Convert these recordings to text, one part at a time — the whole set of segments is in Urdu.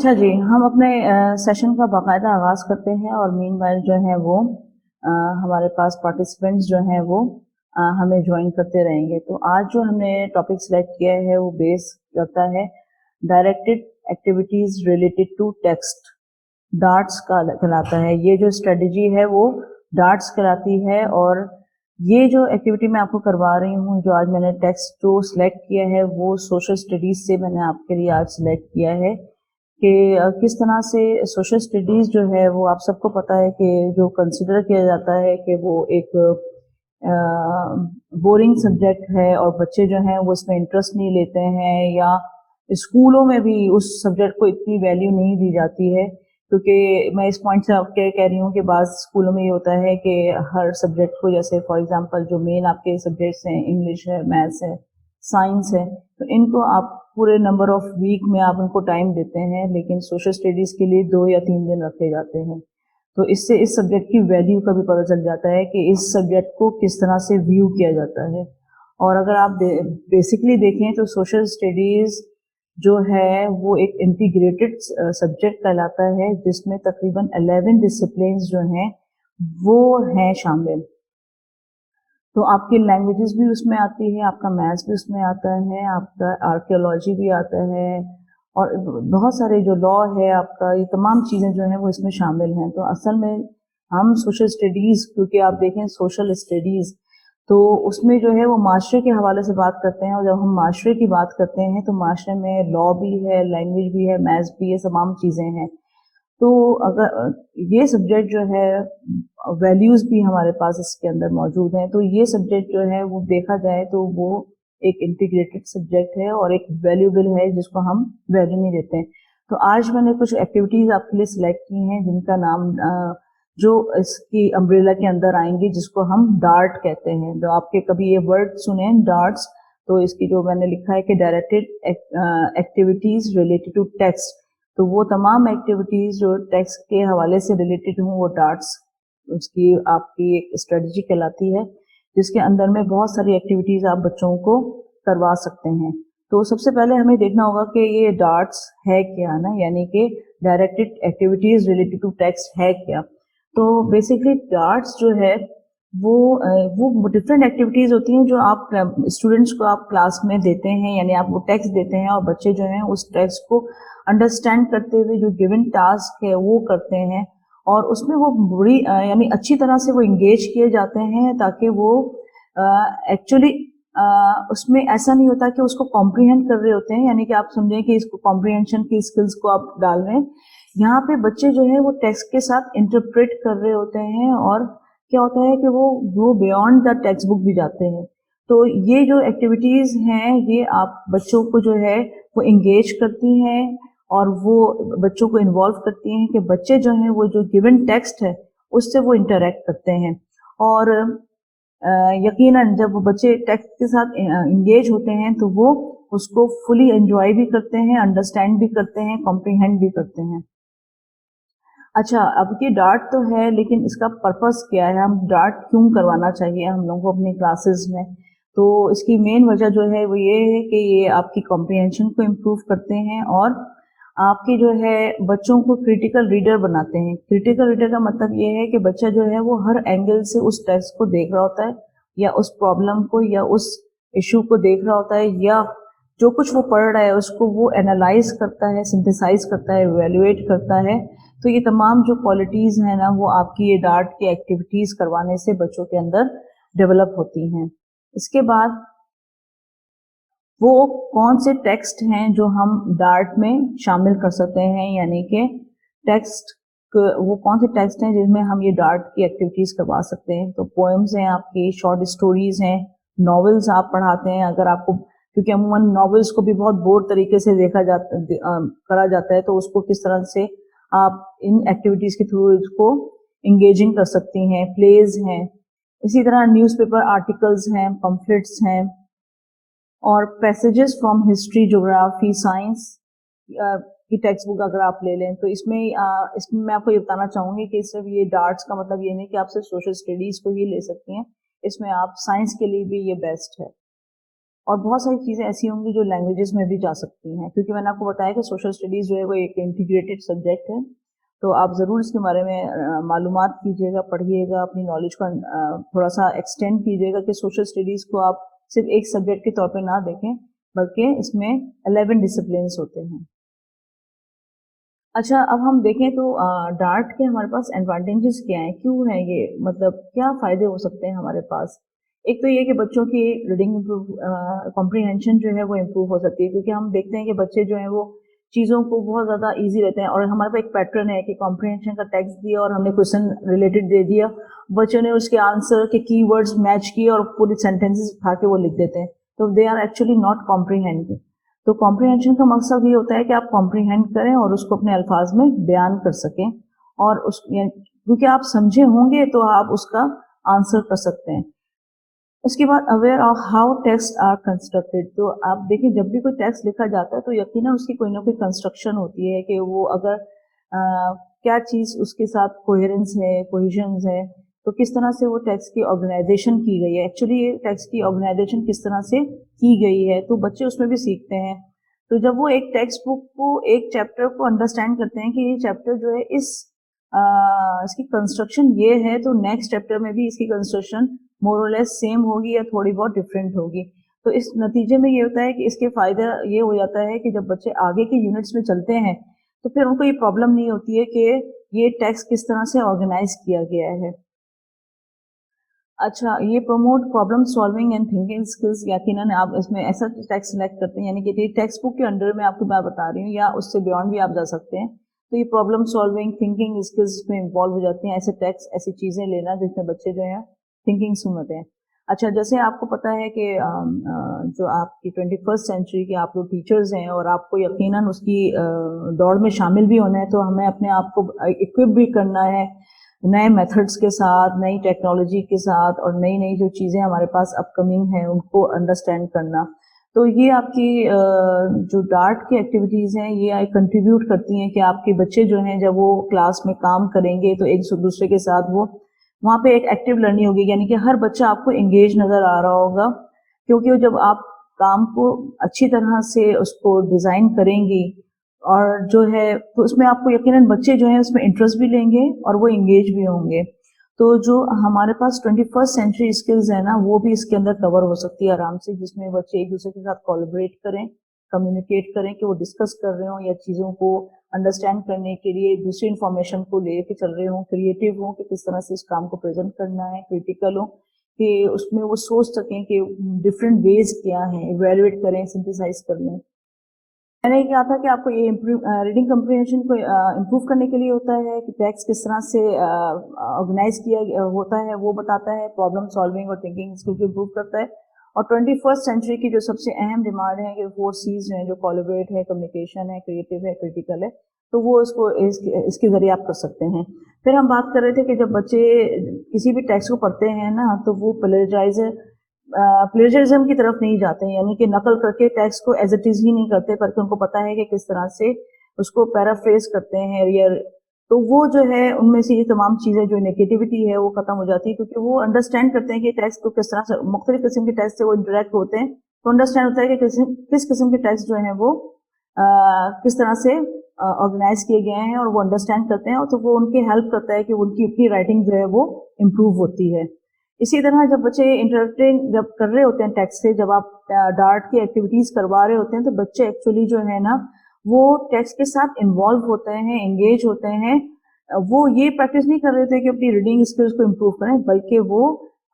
اچھا جی، ہم اپنے سیشن کا باقاعدہ آغاز کرتے ہیں اور مین وائل جو ہے وہ ہمارے پاس پارٹیسپینٹس جو ہیں وہ ہمیں جوائن کرتے رہیں گے. تو آج جو ہم نے ٹاپک سلیکٹ کیا ہے وہ بیس کرتا ہے directed activities related to text. DARTs کا کہلاتا ہے یہ جو اسٹریٹجی ہے وہ ڈارٹس کہلاتی ہے. اور یہ جو ایکٹیویٹی میں آپ کو کروا رہی ہوں جو آج میں نے ٹیکسٹ جو سلیکٹ کیا ہے وہ سوشل اسٹڈیز سے میں نے آپ کے لیے آج سلیکٹ کیا ہے کہ کس طرح سے سوشل اسٹڈیز جو ہے وہ آپ سب کو پتہ ہے کہ جو کنسیڈر کیا جاتا ہے کہ وہ ایک بورنگ سبجیکٹ ہے اور بچے جو ہیں وہ اس میں انٹرسٹ نہیں لیتے ہیں یا اسکولوں میں بھی اس سبجیکٹ کو اتنی ویلیو نہیں دی جاتی ہے. کیونکہ میں اس پوائنٹ سے آپ کے کہہ رہی ہوں کہ بعض اسکولوں میں یہ ہوتا ہے کہ ہر سبجیکٹ کو جیسے فار ایگزامپل جو مین آپ کے سبجیکٹس ہیں انگلش ہے، میتھس ہے، سائنس ہے، تو ان کو آپ پورے نمبر آف ویک میں آپ ان کو ٹائم دیتے ہیں لیکن سوشل اسٹڈیز کے لیے 2 یا 3 دن رکھے جاتے ہیں. تو اس سے اس سبجیکٹ کی ویلیو کا بھی پتہ چل جاتا ہے کہ اس سبجیکٹ کو کس طرح سے ویو کیا جاتا ہے. اور اگر آپ بیسکلی دیکھیں تو سوشل اسٹڈیز جو ہے وہ ایک انٹیگریٹڈ سبجیکٹ کہلاتا ہے جس میں تقریباً 11 ڈسپلینز جو ہیں وہ ہیں شامل. تو آپ کی لینگویجز بھی اس میں آتی ہے، آپ کا میتھس بھی اس میں آتا ہے، آپ کا آرکیولوجی بھی آتا ہے اور بہت سارے جو لا ہے آپ کا، یہ تمام چیزیں جو ہیں وہ اس میں شامل ہیں. تو اصل میں ہم سوشل اسٹڈیز، کیونکہ آپ دیکھیں سوشل اسٹڈیز تو اس میں جو ہے وہ معاشرے کے حوالے سے بات کرتے ہیں، اور جب ہم معاشرے کی بات کرتے ہیں تو معاشرے میں لا بھی ہے، لینگویج بھی ہے، میتھس بھی ہے، تمام چیزیں ہیں. تو اگر یہ سبجیکٹ جو ہے ویلیوز بھی ہمارے پاس اس کے اندر موجود ہیں، تو یہ سبجیکٹ جو ہے وہ دیکھا جائے تو وہ ایک انٹیگریٹڈ سبجیکٹ ہے اور ایک ویلیوبل ہے جس کو ہم ویلیو نہیں دیتے ہیں. تو آج میں نے کچھ ایکٹیویٹیز آپ کے لیے سلیکٹ کی ہیں جن کا نام جو اس کی امبریلا کے اندر آئیں گی جس کو ہم ڈارٹ کہتے ہیں. جو آپ کے کبھی یہ ورڈ سنیں ڈارٹس، تو اس کی جو میں نے لکھا ہے کہ directed activities related to text, تو وہ تمام ایکٹیویٹیز جو ٹیکسٹ کے حوالے سے ریلیٹڈ ہوں وہ ڈارٹس اس کی آپ کی ایک اسٹریٹجی کہلاتی ہے جس کے اندر میں بہت ساری ایکٹیویٹیز آپ بچوں کو کروا سکتے ہیں. تو سب سے پہلے ہمیں دیکھنا ہوگا کہ یہ ڈارٹس ہے کیا نا، یعنی کہ directed activities related to text ہے کیا. تو بیسکلی ڈارٹس جو ہے وہ ڈفرینٹ ایکٹیویٹیز ہوتی ہیں جو آپ اسٹوڈنٹس کو آپ کلاس میں دیتے ہیں، یعنی آپ وہ ٹیکسٹ دیتے ہیں اور بچے جو ہیں اس ٹیکسٹ کو انڈرسٹینڈ کرتے ہوئے جو گیون ٹاسک ہے وہ کرتے ہیں اور اس میں وہ بڑی یعنی اچھی طرح سے وہ انگیج کیے جاتے ہیں تاکہ وہ ایکچولی اس میں ایسا نہیں ہوتا کہ اس کو کمپریہینڈ کر رہے ہوتے ہیں، یعنی کہ آپ سمجھیں کہ اس کو کمپریہنشن کی اسکلس کو آپ ڈال رہے ہیں. یہاں پہ بچے جو ہے وہ ٹیکسٹ کے ساتھ انٹرپریٹ کر رہے ہوتے ہیں اور کیا ہوتا ہے کہ وہ بیونڈ دا ٹیکسٹ بک بھی جاتے ہیں. تو یہ جو ایکٹیویٹیز ہیں یہ آپ بچوں کو جو ہے وہ انگیج کرتی ہیں اور وہ بچوں کو انوالو کرتی ہیں کہ بچے جو ہیں وہ جو گیون ٹیکسٹ ہے اس سے وہ انٹریکٹ کرتے ہیں. اور یقیناً جب بچے ٹیکسٹ کے ساتھ انگیج ہوتے ہیں تو وہ اس کو فلی انجوائے بھی کرتے ہیں، انڈرسٹینڈ بھی کرتے ہیں، کمپریہینڈ بھی کرتے ہیں. اچھا، اب یہ ڈارٹ تو ہے لیکن اس کا پرپس کیا ہے، ہم ڈارٹ کیوں کروانا چاہیے ہم لوگوں کو اپنی کلاسز میں. تو اس کی مین وجہ جو ہے وہ یہ ہے کہ یہ آپ کی کمپریہنشن کو امپروو کرتے ہیں اور آپ کی جو ہے بچوں کو کریٹیکل ریڈر بناتے ہیں. کریٹیکل ریڈر کا مطلب یہ ہے کہ بچہ جو ہے وہ ہر اینگل سے اس ٹیکسٹ کو دیکھ رہا ہوتا ہے یا اس پرابلم کو یا اس ایشو کو دیکھ رہا ہوتا ہے یا جو کچھ وہ پڑھ رہا ہے اس کو وہ اینالائز کرتا ہے، سنتھیسائز کرتا ہے، ایویلویٹ کرتا ہے. تو یہ تمام جو کوالٹیز ہیں نا وہ آپ کی یہ ڈارٹ کی ایکٹیویٹیز کروانے سے بچوں کے اندر ڈیولپ ہوتی ہیں. اس کے بعد وہ کون سے ٹیکسٹ ہیں جو ہم ڈارٹ میں شامل کر سکتے ہیں، یعنی کہ ٹیکسٹ وہ کون سے ٹیکسٹ ہیں جن میں ہم یہ ڈارٹ کی ایکٹیویٹیز کروا سکتے ہیں. تو پوئمز ہیں آپ کی، شارٹ اسٹوریز ہیں، ناولز آپ پڑھاتے ہیں. اگر آپ کو کیونکہ عموماً ناولز کو بھی بہت بور طریقے سے دیکھا جاتا کرا جاتا ہے، تو اس کو کس طرح سے آپ ان ایکٹیویٹیز کے تھرو اس کو انگیجنگ کر سکتی ہیں. پلیز ہیں، اسی طرح نیوز پیپر آرٹیکلز ہیں، پمفلٹس ہیں اور پیسیجز فرام ہسٹری، جغرافی، سائنس کی ٹیکسٹ بک اگر آپ لے لیں تو اس میں میں آپ کو یہ بتانا چاہوں گی کہ صرف یہ ڈارٹس کا مطلب یہ نہیں کہ آپ صرف سوشل اسٹڈیز کو ہی لے سکتی ہیں، اس میں آپ سائنس کے لیے بھی یہ بیسٹ ہے. اور بہت ساری چیزیں ایسی ہوں گی جو لینگویجز میں بھی جا سکتی ہیں، کیونکہ میں نے آپ کو بتایا کہ سوشل اسٹڈیز جو ہے وہ ایک انٹیگریٹڈ سبجیکٹ ہے، تو آپ ضرور اس کے بارے میں معلومات کیجیے گا، پڑھیے گا، اپنی نالج کو تھوڑا سا ایکسٹینڈ کیجیے گا کہ سوشل اسٹڈیز کو آپ صرف ایک سبجیکٹ کے طور پہ نہ دیکھیں، بلکہ اس میں 11 ڈسپلنس ہوتے ہیں۔ اچھا، اب ہم دیکھیں تو ڈارٹ کے ہمارے پاس ایڈوانٹیجز کیا ہیں، کیوں ہیں یہ، مطلب کیا فائدے ہو سکتے ہیں ہمارے پاس۔ ایک تو یہ کہ بچوں کی ریڈنگ کمپریہنشن جو ہے وہ امپروو ہو سکتی ہے، کیونکہ ہم دیکھتے ہیں کہ بچے جو ہیں وہ چیزوں کو بہت زیادہ ایزی رہتے ہیں، اور ہمارے پاس ایک پیٹرن ہے کہ کمپریہنشن کا ٹیکسٹ دیا اور ہم نے کوشچن ریلیٹڈ دے دیا، بچوں نے اس کے آنسر کے کی ورڈز میچ کیے اور پوری سینٹینسز اٹھا کے وہ لکھ دیتے ہیں، تو they are actually not comprehending. تو کمپریہنشن کا مقصد یہ ہوتا ہے کہ آپ کمپریہینڈ کریں اور اس کو اپنے الفاظ میں بیان کر سکیں، اور اس کیونکہ آپ سمجھے ہوں گے تو آپ اس کا آنسر کر سکتے ہیں۔ اس کے بعد aware of how text are constructed, تو آپ دیکھیں جب بھی کوئی ٹیکسٹ لکھا جاتا ہے تو یقیناً اس کی کوئی نہ کوئی کنسٹرکشن ہوتی ہے کہ وہ اگر کیا چیز اس کے ساتھ کوہیرنس ہے، کوہیژنز ہے، تو کس طرح سے وہ ٹیکسٹ کی آرگنائزیشن کی گئی ہے، ایکچولی یہ ٹیکسٹ کی آرگنائزیشن کس طرح سے کی گئی ہے، تو بچے اس میں بھی سیکھتے ہیں۔ تو جب وہ ایک ٹیکسٹ بک کو، ایک چیپٹر کو انڈرسٹینڈ کرتے ہیں کہ یہ چیپٹر جو ہے اس کی کنسٹرکشن یہ ہے، تو نیکسٹ چیپٹر میں بھی اس کی کنسٹرکشن مور اور لیس سیم ہوگی یا تھوڑی بہت ڈفرینٹ ہوگی، تو اس نتیجے میں یہ ہوتا ہے کہ اس کے فائدہ یہ ہو جاتا ہے کہ جب بچے آگے کے یونٹس میں چلتے ہیں تو پھر ان کو یہ پرابلم نہیں ہوتی ہے کہ یہ ٹیکسٹ کس طرح سے آرگنائز کیا گیا ہے۔ اچھا، یہ promote problem solving and thinking skills, یقیناً آپ اس میں ایسا ٹیکسٹ سلیکٹ کرتے ہیں، یعنی کہ ٹیکسٹ بک کے انڈر میں آپ کو میں بتا رہی ہوں یا اس سے بیونڈ بھی آپ جا سکتے ہیں، تو یہ پرابلم سالونگ تھنکنگ اسکلس میں انوالو ہو جاتے ہیں، ایسے ٹیکسٹ، ایسی چیزیں لینا جس میں بچے جو ہیں تھنکنگ سنتے ہیں۔ اچھا، جیسے آپ کو پتا ہے کہ جو آپ کی 21st سینچری کے آپ لوگ ٹیچرز ہیں اور آپ کو یقیناً اس کی دوڑ میں شامل بھی ہونا ہے، تو ہمیں اپنے آپ کو اکوپ بھی کرنا ہے نئے میتھڈس کے ساتھ، نئی ٹیکنالوجی کے ساتھ، اور نئی نئی جو چیزیں ہمارے پاس اپ کمنگ ہیں ان کو انڈرسٹینڈ کرنا۔ تو یہ آپ کی جو ڈارٹ کی ایکٹیویٹیز ہیں یہ کنٹریبیوٹ کرتی ہیں کہ آپ کے بچے جو ہیں جب وہ کلاس میں کام کریں گے تو ایک دوسرے کے ساتھ وہ وہاں پہ ایک ایکٹیو لرننگ ہوگی، یعنی کہ ہر بچہ آپ کو انگیج نظر آ رہا ہوگا، کیونکہ جب آپ کام کو اچھی طرح سے اس کو ڈیزائن کریں گی اور جو ہے تو اس میں آپ کو یقیناً بچے جو ہیں اس میں انٹرسٹ بھی لیں گے اور وہ انگیج بھی ہوں گے۔ تو جو ہمارے پاس 21st سینچری اسکلز ہیں نا وہ بھی اس کے اندر کور ہو سکتی ہے آرام سے، جس میں بچے ایک دوسرے کے ساتھ کولیبریٹ کریں، کمیونیکیٹ کریں کہ وہ ڈسکس کر رہے ہوں یا چیزوں کو انڈرسٹینڈ کرنے کے لیے دوسری انفارمیشن کو لے کے چل رہے ہوں، کریٹیو ہوں کہ کس طرح سے اس کام کو پریزنٹ کرنا ہے، کریٹیکل ہوں کہ اس میں وہ سوچ سکیں کہ ڈفرینٹ ویز کیا ہیں، ایویلویٹ کریں، سنتھیسائز کر لیں۔ میں نے یہ کہا تھا کہ آپ کو یہ ریڈنگ کمپریہنشن کو امپروو کرنے کے لیے ہوتا ہے کہ ٹیکسٹ کس طرح سے آرگنائز کیا ہوتا ہے وہ بتاتا ہے، پرابلم سالونگ اور تھنکنگ اسکل کو امپروو کرتا ہے، اور 21st سینچری کی جو سب سے اہم ڈیمانڈ ہے کہ 4 C's ہیں، جو کولیبریٹ ہے، کمیونیکیشن ہے، کریٹیو ہے، کریٹیکل ہے، تو وہ اس کو اس کے ذریعے آپ کر سکتے ہیں۔ پھر ہم بات کر رہے تھے کہ جب بچے کسی بھی ٹیکسٹ کو پڑھتے ہیں نا تو وہ پلیجرزم کی طرف نہیں جاتے ہیں، یعنی کہ نقل کر کے ٹیکسٹ کو ایز اٹ از ہی نہیں کرتے، بلکہ ان کو پتا ہے کہ کس طرح سے اس کو پیرافریز کرتے ہیں، تو وہ جو ہے ان میں سے یہ تمام چیزیں جو نیگیٹیوٹی ہے وہ ختم ہو جاتی ہے، کیونکہ وہ انڈرسٹینڈ کرتے ہیں کہ ٹیکسٹ کو کس طرح سے مختلف قسم کے ٹیکسٹ سے وہ انٹریکٹ ہوتے ہیں، تو انڈرسٹینڈ ہوتا ہے کہ کس قسم کے ٹیکسٹ جو ہیں وہ کس طرح سے آرگنائز کیے گئے ہیں، اور وہ انڈرسٹینڈ کرتے ہیں، اور تو وہ ان کی ہیلپ کرتا ہے کہ ان کی اپنی رائٹنگ جو ہے وہ امپروو ہوتی ہے۔ اسی طرح جب بچے انٹریکٹنگ جب کر رہے ہوتے ہیں ٹیکسٹ سے، جب آپ ڈارٹ کی ایکٹیویٹیز کروا رہے ہوتے ہیں تو بچے ایکچولی جو ہے نا وہ ٹیکسٹ کے ساتھ انوالو ہوتے ہیں، انگیج ہوتے ہیں، وہ یہ پریکٹس نہیں کر رہے تھے کہ اپنی ریڈنگ اسکلس کو امپروو کریں، بلکہ وہ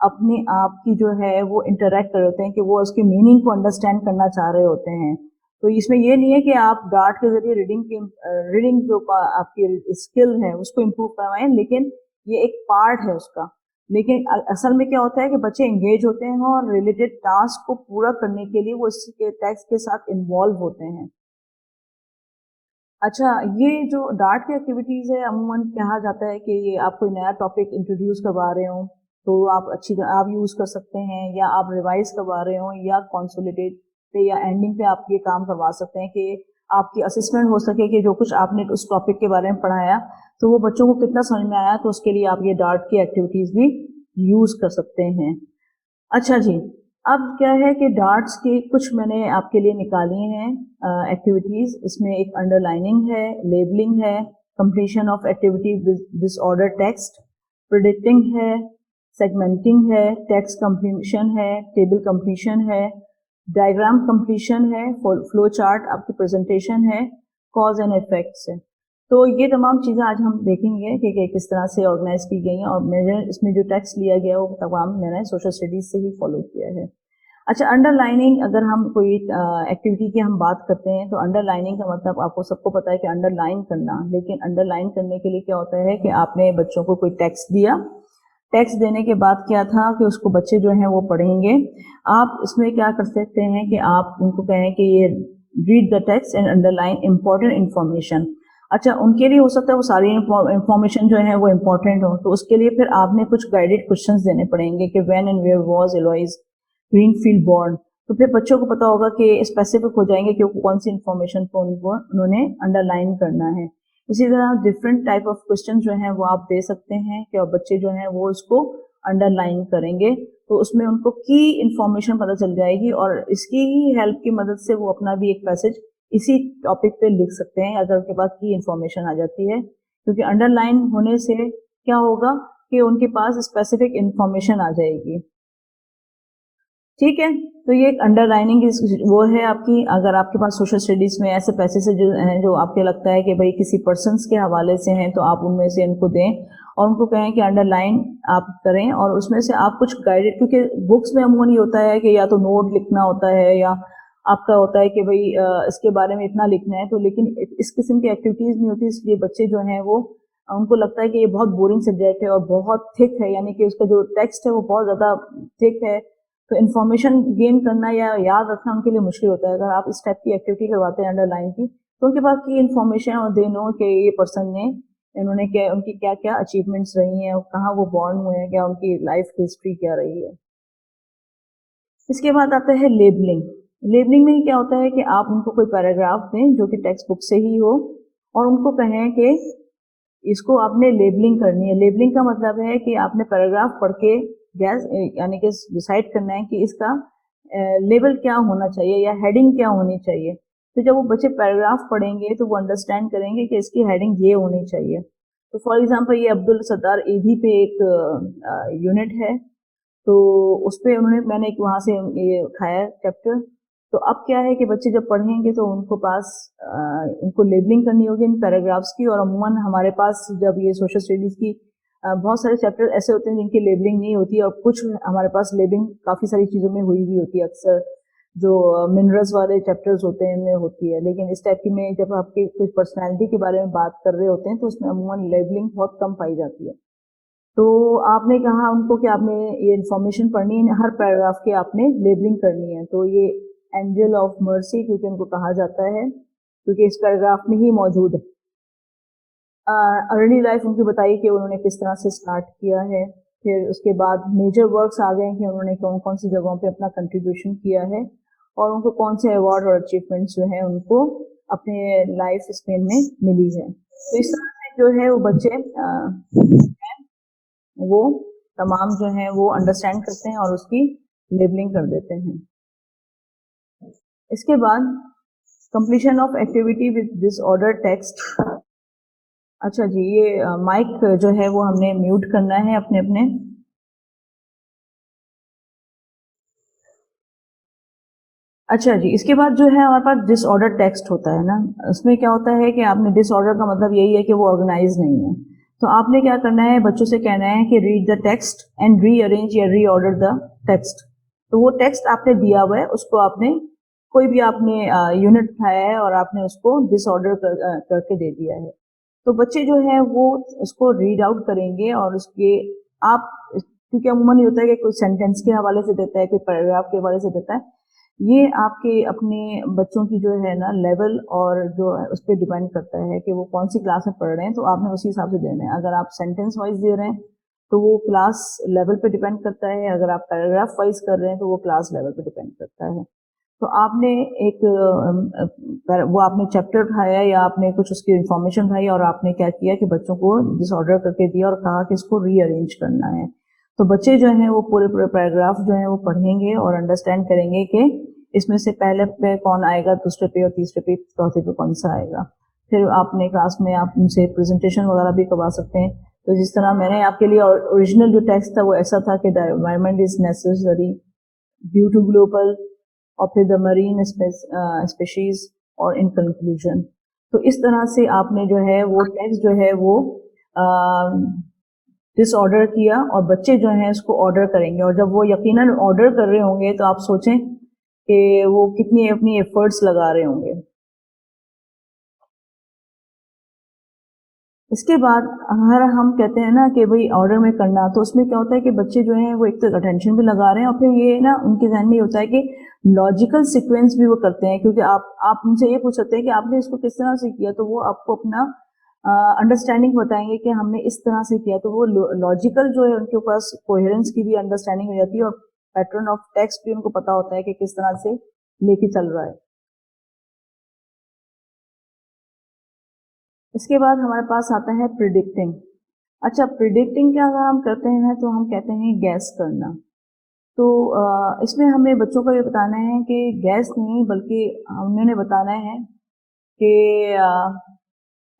اپنے آپ کی جو ہے وہ انٹریکٹ کر رہے ہوتے ہیں کہ وہ اس کے میننگ کو انڈرسٹینڈ کرنا چاہ رہے ہوتے ہیں۔ تو اس میں یہ نہیں ہے کہ آپ ڈارٹ کے ذریعے ریڈنگ جو آپ کی اسکل ہے اس کو امپروو کروائیں، لیکن یہ ایک پارٹ ہے اس کا، لیکن اصل میں کیا ہوتا ہے کہ بچے انگیج ہوتے ہیں اور ریلیٹڈ ٹاسک کو پورا کرنے کے لیے وہ اس کے ٹیکسٹ کے ساتھ انوالو ہوتے ہیں۔ اچھا، یہ جو ڈارٹ کی ایکٹیویٹیز ہے عموماً کہا جاتا ہے کہ یہ آپ کوئی نیا ٹاپک انٹروڈیوس کروا رہے ہوں تو آپ اچھی طرح آپ یوز کر سکتے ہیں، یا آپ ریوائز کروا رہے ہوں یا کنسولیڈیٹ پہ یا اینڈنگ پہ آپ یہ کام کروا سکتے ہیں کہ آپ کی اسسمنٹ ہو سکے کہ جو کچھ آپ نے اس ٹاپک کے بارے میں پڑھایا تو وہ بچوں کو کتنا سمجھ میں آیا، تو اس کے لیے آپ یہ ڈارٹ کی ایکٹیویٹیز بھی یوز کر سکتے ہیں۔ اچھا جی، اب کیا ہے کہ ڈارٹس کی کچھ میں نے آپ کے لیے نکالی ہیں ایکٹیویٹیز. اس میں ایک انڈر لائننگ ہے, لیبلنگ ہے, completion of activity disorder text, predicting ہے, سیگمنٹنگ ہے, ٹیکسٹ کمپلیشن ہے, ٹیبل کمپلیشن ہے, ڈائیگرام کمپلیشن ہے, فلو چارٹ آپ کی پریزنٹیشن ہے, کاز اینڈ افیکٹس ہے. تو یہ تمام چیزیں آج ہم دیکھیں گے کہ کس طرح سے آرگنائز کی گئی ہیں, اور میرے اس میں جو ٹیکسٹ لیا گیا وہ تمام میں نے سوشل اسٹڈیز سے ہی فالو کیا ہے. اچھا, انڈر لائننگ, اگر ہم کوئی ایکٹیویٹی کی ہم بات کرتے ہیں تو انڈر لائننگ کا مطلب آپ کو سب کو پتا ہے کہ انڈر لائن کرنا. لیکن انڈر لائن کرنے کے لیے کیا ہوتا ہے کہ آپ نے بچوں کو کوئی ٹیکسٹ دیا, ٹیکسٹ دینے کے بعد کیا تھا کہ اس کو بچے جو ہیں وہ پڑھیں گے. آپ اس میں کیا کر سکتے ہیں کہ آپ ان کو کہیں کہ یہ red the text and under line important information. اچھا, ان کے لیے ہو سکتا ہے وہ ساری انفارمیشن جو ہے وہ امپورٹنٹ ہو, تو اس کے لیے پھر آپ نے کچھ گائیڈڈ کوشچنز دینے پڑیں گے کہ when and where was Eloise Greenfield born. تو پھر بچوں کو پتا ہوگا کہ اسپیسیفک ہو جائیں گے کہ کون سی انفارمیشن کو انہوں نے انڈر لائن کرنا ہے. اسی طرح ڈفرینٹ ٹائپ آف کوشچن جو ہیں وہ آپ دے سکتے ہیں کہ بچے جو ہیں وہ اس کو انڈر لائن کریں گے, تو اس میں ان کو کی انفارمیشن پتہ چل جائے گی, اور اس کی ہی ہیلپ کی مدد سے وہ اپنا بھی ایک پیسج اسی ٹاپک پہ لکھ سکتے ہیں اگر ان کے پاس کی انفارمیشن آ جاتی ہے. کیونکہ انڈر لائن ہونے سے کیا ہوگا کہ ان کے پاس اسپیسیفک انفارمیشن آ جائے گی. ٹھیک ہے, تو یہ ایک انڈر لائننگ وہ ہے آپ کی. اگر آپ کے پاس سوشل اسٹڈیز میں ایسے پیسیج ہیں جو آپ کو لگتا ہے کہ بھائی کسی پرسنس کے حوالے سے ہیں, تو آپ ان میں سے ان کو دیں اور ان کو کہیں کہ انڈر لائن آپ کریں, اور اس میں سے آپ کچھ گائیڈڈ, کیونکہ بکس میں عموماً یہ ہوتا ہے کہ یا تو نوٹ لکھنا ہوتا ہے یا آپ کا ہوتا ہے کہ بھئی اس کے بارے میں اتنا لکھنا ہے, تو لیکن اس قسم کی ایکٹیویٹیز نہیں ہوتی. اس لیے بچے جو ہیں وہ ان کو لگتا ہے کہ یہ بہت بورنگ سبجیکٹ ہے اور بہت تھک ہے, یعنی کہ اس کا جو ٹیکسٹ ہے وہ بہت زیادہ تھک ہے, تو انفارمیشن گین کرنا یا یاد رکھنا ان کے لیے مشکل ہوتا ہے. اگر آپ اس ٹائپ کی ایکٹیویٹی کرواتے ہیں انڈر لائن کی, تو ان کے پاس کی انفارمیشن اور دے نو کہ یہ پرسن نے انہوں نے کیا, ان کی کیا کیا اچیومنٹس رہی ہیں, کہاں وہ بورن ہوئے ہیں, کیا ان کی لائف ہسٹری کیا رہی ہے. اس کے بعد آتا ہے لیبلنگ. لیبلنگ میں کیا ہوتا ہے کہ آپ ان کو کوئی پیراگراف دیں جو کہ ٹیکسٹ بک سے ہی ہو, اور ان کو کہیں کہ اس کو آپ نے لیبلنگ کرنی ہے. لیبلنگ کا مطلب ہے کہ آپ نے پیراگراف پڑھ کے یعنی کہ ڈیسائیڈ کرنا ہے کہ اس کا لیبل کیا ہونا چاہیے یا ہیڈنگ کیا ہونی چاہیے. تو جب وہ بچے پیراگراف پڑھیں گے تو وہ انڈرسٹینڈ کریں گے کہ اس کی ہیڈنگ یہ ہونی چاہیے. تو فار ایگزامپل یہ عبدالستار ایدھی پہ ایک یونٹ ہے, تو اس پہ میں نے ایک وہاں سے یہ اٹھایا چیپٹر. تو اب کیا ہے کہ بچے جب پڑھیں گے تو ان کو پاس ان کو لیبلنگ کرنی ہوگی ان پیراگرافس کی. اور عموماً ہمارے پاس جب یہ سوشل اسٹڈیز کی بہت سارے چیپٹر ایسے ہوتے ہیں جن کی لیبلنگ نہیں ہوتی, اور کچھ ہمارے پاس لیبلنگ کافی ساری چیزوں میں ہوئی بھی ہوتی ہے. اکثر جو منرلز والے چیپٹرز ہوتے ہیں ان میں ہوتی ہے, لیکن اس ٹائپ کی میں جب آپ کی کچھ پرسنالٹی کے بارے میں بات کر رہے ہوتے ہیں تو اس میں عموماً لیبلنگ بہت کم پائی جاتی ہے. تو آپ نے کہا ان کو کہ آپ نے یہ انفارمیشن پڑھنی ہے, ہر پیراگراف کی آپ نے لیبلنگ کرنی ہے. تو یہ اینجل آف مرسی کیونکہ ان کو کہا جاتا ہے, کیونکہ اس پیراگراف میں ہی موجود ہے. ارلی لائف ان کی بتائی کہ انہوں نے کس طرح سے اسٹارٹ کیا ہے. پھر اس کے بعد میجر ورکس آ گئے کہ انہوں نے کون کون سی جگہوں پہ اپنا کنٹریبیوشن کیا ہے, اور ان کو کون سے ایوارڈ اور اچیومنٹس جو ہیں ان کو اپنے لائف اسپین میں ملی ہے. تو اس طرح سے جو ہے وہ بچے وہ تمام جو ہیں وہ انڈرسٹینڈ کرتے ہیں اور اس کی لیبلنگ کر دیتے ہیں. اس کے بعد completion of activity with disorder text. اچھا جی, یہ مائک جو ہے وہ ہم نے میوٹ کرنا ہے اپنے. اچھا جی, اس کے بعد جو ہے ہمارے پاس ڈس آرڈر ٹیکسٹ ہوتا ہے نا. اس میں کیا ہوتا ہے کہ آپ نے ڈس آرڈر کا مطلب یہی ہے کہ وہ آرگنائز نہیں ہے. تو آپ نے کیا کرنا ہے, بچوں سے کہنا ہے کہ read the text and rearrange یا ری آرڈر دا ٹیکسٹ. تو وہ ٹیکسٹ آپ نے دیا ہوا ہے, اس کو آپ نے کوئی بھی آپ نے یونٹ اٹھایا ہے اور آپ نے اس کو ڈس آرڈر کر کے دے دیا ہے. تو بچے جو ہے وہ اس کو ریڈ آؤٹ کریں گے, اور اس کے آپ کیونکہ عموماً یہ ہوتا ہے کہ کوئی سینٹینس کے حوالے سے دیتا ہے, کوئی پیراگراف کے حوالے سے دیتا ہے. یہ آپ کے اپنے بچوں کی جو ہے نا لیول اور جو ہے اس پہ ڈیپینڈ کرتا ہے کہ وہ کون سی کلاس میں پڑھ رہے ہیں. تو آپ نے اسی حساب سے دینا ہے. اگر آپ سینٹینس وائز دے رہے ہیں تو وہ کلاس لیول پہ ڈیپینڈ کرتا ہے, اگر آپ پیراگراف وائز کر رہے ہیں تو وہ کلاس لیول پہ ڈیپینڈ کرتا ہے. تو آپ نے ایک وہ آپ نے چیپٹر اٹھایا یا آپ نے کچھ اس کی انفارمیشن اٹھائی, اور آپ نے کیا کیا کہ بچوں کو ڈس آرڈر کر کے دیا اور کہا کہ اس کو ری ارینج کرنا ہے. تو بچے جو ہیں وہ پورے پورے پیراگراف جو ہیں وہ پڑھیں گے اور انڈرسٹینڈ کریں گے کہ اس میں سے پہلے پہ کون آئے گا, دوسرے پہ اور تیسرے پہ چوتھے پہ کون سا آئے گا. پھر آپ نے کلاس میں آپ ان سے پریزنٹیشن وغیرہ بھی کروا سکتے ہیں. تو جس طرح میں نے آپ کے لیے اوریجنل جو ٹیکسٹ تھا وہ ایسا تھا کہ the environment is necessary due to global, اور پھر دا مرین اسپیشیز اور ان کنکلوژن. تو اس طرح سے آپ نے جو ہے وہ ٹیکسٹ جو ہے وہ ڈس آرڈر کیا, اور بچے جو ہیں اس کو آرڈر کریں گے, اور جب وہ یقیناً آرڈر کر رہے ہوں گے تو آپ سوچیں کہ وہ کتنی اپنی ایفرٹس لگا رہے ہوں گے. اس کے بعد اگر ہم کہتے ہیں نا کہ بھئی آرڈر میں کرنا, تو اس میں کیا ہوتا ہے کہ بچے جو ہیں وہ ایک تو اٹینشن بھی لگا رہے ہیں, اور پھر یہ نا ان کے ذہن میں یہ ہوتا ہے کہ لاجیکل سیکوینس بھی وہ کرتے ہیں, کیونکہ آپ ان سے یہ پوچھ سکتے ہیں کہ آپ نے اس کو کس طرح سے کیا, تو وہ آپ کو اپنا انڈرسٹینڈنگ بتائیں گے کہ ہم نے اس طرح سے کیا. تو وہ لاجیکل جو ہے ان کے پاس کوہیرنس کی بھی انڈرسٹینڈنگ ہو جاتی ہے, اور پیٹرن آف ٹیکسٹ بھی ان کو پتا ہوتا ہے کہ کس طرح سے لے کے چل رہا ہے. اس کے بعد ہمارے پاس آتا ہے پریڈکٹنگ. اچھا, پریڈکٹنگ کیا اگر ہم کرتے ہیں تو ہم کہتے ہیں گیس کرنا. تو اس میں ہمیں بچوں کو یہ بتانا ہے کہ گیس نہیں بلکہ ہم نے بتانا ہے کہ